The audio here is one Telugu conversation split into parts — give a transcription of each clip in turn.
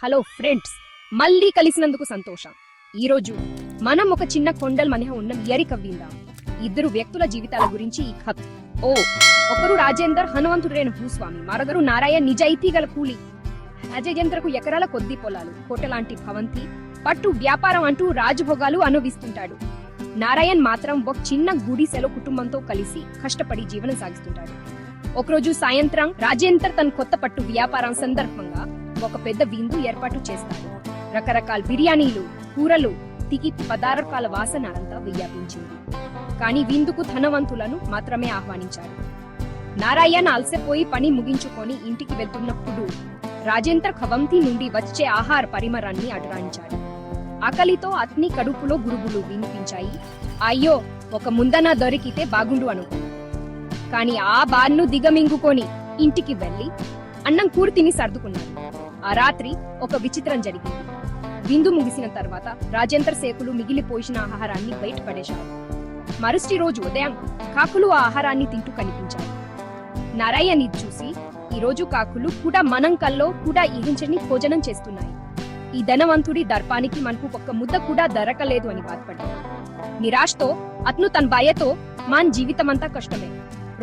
హలో ఫ్రెండ్స్, మళ్ళీ కలిసినందుకు సంతోషం. ఈరోజు మనం ఒక చిన్న కొండల మధ్య ఉన్న ఎరి కవ్విందాం. ఇద్దరు వ్యక్తుల జీవితాల గురించి ఈ కథ. ఒకరు రాజేందర్ హనుమంతుడైన భూస్వామి, మరొకరు నారాయణ్ నిజాయితీ గల కూలి. రాజేంద్రకు ఎకరాల కొద్ది పొలాలు, కోటలాంటి భవంతి, పట్టు వ్యాపారం అంటూ రాజభోగాలు అనుభవిస్తుంటాడు. నారాయణ్ మాత్రం ఒక చిన్న గుడిసెలో కుటుంబంతో కలిసి కష్టపడి జీవనం సాగిస్తుంటాడు. ఒకరోజు సాయంత్రం రాజేందర్ తన కొత్త పట్టు వ్యాపారం సందర్భంగా ఒక పెద్ద విందు ఏర్పాటు చేస్తాడు. రకరకాల బిర్యానీలు, కూరలు, తికి పదార్థాల వాసన అంతా వ్యాపించింది. కానీ విందుకు ధనవంతులను మాత్రమే ఆహ్వానించాడు. నారాయణ్ అలసిపోయి పని ముగించుకొని ఇంటికి వెళ్తున్నప్పుడు రాజేందర్ భవంతి నుండి వచ్చే ఆహార పరిమరాన్ని అడ్రాయించాడు. ఆకలితో అతని కడుపులో గురుగులు వినిపించాయి. అయ్యో, ఒక ముందన దొరికితే బాగుండు అనుకో. కాని ఆ బార్ను దిగమింగుకొని ఇంటికి వెళ్లి అన్నం కూర తిని సర్దుకున్నాడు. ఆ రాత్రి ఒక విచిత్రం జరిగింది. విందు ముగిసిన తర్వాత రాజేందర్ సేకులు మిగిలిపోయిన ఆహారాన్ని బయటపడేశాడు. మరుసటి రోజు ఉదయం కాకులు ఆ ఆహారాన్ని తింటూ కనిపించాయి. నారాయణ్ ఇది చూసి, ఈ రోజు కాకులు కూడా మనం కల్లో కూడా ఈహించని భోజనం చేస్తున్నాయి. ఈ ధనవంతుడి దర్పానికి మనకు ఒక్క ముద్ద కూడా దొరకలేదు అని బాధపడ్డాడు. నిరాశతో అతను తన భార్యతో, మన జీవితమంతా కష్టమే,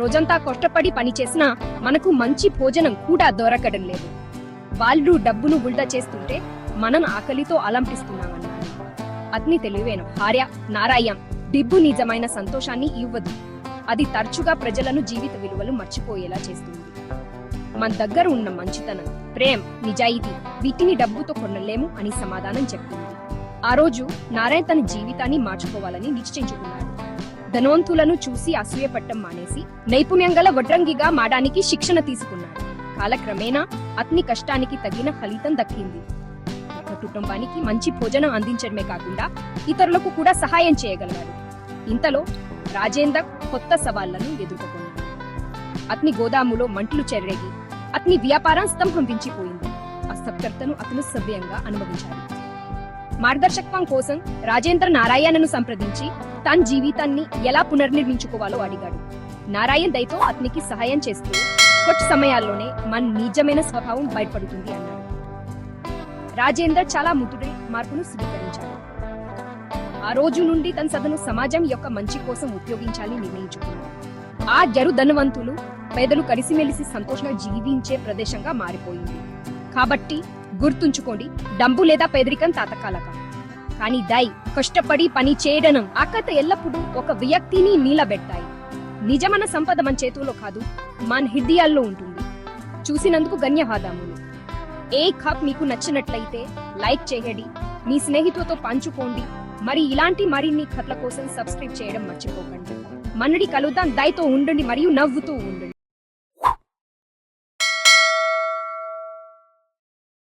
రోజంతా కష్టపడి పని చేసినా మనకు మంచి భోజనం కూడా దొరకడం లేదు. వాళ్ళు డబ్బును వృధా చేస్తుంటే మనం ఆకలితో అలంపిస్తున్నామన్నాడు. అతని తెలివైన భార్య నారాయణ్, డబ్బు నిజమైన సంతోషాన్ని ఇవ్వదు, అది తరచుగా ప్రజలను జీవిత విలువలు మర్చిపోయేలా చేస్తుంది. మన దగ్గర ఉన్న మంచితనం, ప్రేమ, నిజాయితీ వీటిని డబ్బుతో కొనలేము అని సమాధానం చెప్పింది. ఆ రోజు నారాయణ్ తన జీవితాన్ని మార్చుకోవాలని నిశ్చయించుకున్నాడు. ధనవంతులను చూసి అసూయపట్టం మానేసి నైపుణ్యం గల వడ్రంగిగా మారడానికి శిక్షణ తీసుకున్నాడు. కాలక్రమేణా అతని కష్టానికి తగిన ఫలితం దక్కింది. కుటుంబానికి మంచి భోజనం అందించడమే కాకుండా ఇతరులకు కూడా సహాయం చేయగలిగాడు. ఇంతలో రాజేందర్ కొత్త సవాళ్లను ఎదుర్కొన్నాడు. అతని గోదాములో మంటలు చెర్రేగి అతని వ్యాపారం స్తంభించిపోయింది. అస్తవ్యతను అతను సవ్యంగా అనుభవించాడు. మార్గదర్శకత్వం కోసం రాజేందర్ నారాయణను సంప్రదించి తన జీవితాన్ని ఎలా పునర్నిర్మించుకోవాలో అడిగాడు. నారాయణ్ దయతో అతనికి సహాయం చేస్తూ, కొద్ది సమయాల్లోనే మన నిజమైన స్వభావం బయటపడుతుంది అన్నాడు. రాజేందర్ చాలా ముతుడి మార్పును స్వీకరించాడు. ఆ రోజు నుండి తన సదను సమాజం యొక్క మంచి కోసం ఉపయోగించాలని నిర్ణయించుకున్నాడు. ఆ జరు ధనవంతులు పేదలు కలిసిమెలిసి సంతోషంగా జీవించే ప్రదేశంగా మారిపోయింది. కాబట్టి గుర్తుంచుకోండి, డబ్బు లేదా పేదరికం తాతకాలక, కానీ దై కష్టపడి పని చేయడం ఆ కథ ఎల్లప్పుడూ ఒక వ్యక్తిని నిలబెట్టాయి. నిజమైన సంపద మన చేతుల్లో కాదు, మన హృదయాల్లో ఉంటుంది. చూసినందుకు ధన్యవాదములు. ఏ కథ మీకు నచ్చినట్లయితే లైక్ చేయండి, మీ స్నేహితులతో పంచుకోండి. మరి ఇలాంటి మరిన్ని కథల కోసం సబ్స్క్రైబ్ చేయడం మర్చిపోకండి. మనడి కలుద్దాం. దయతో ఉండండి మరియు నవ్వుతూ ఉండండి.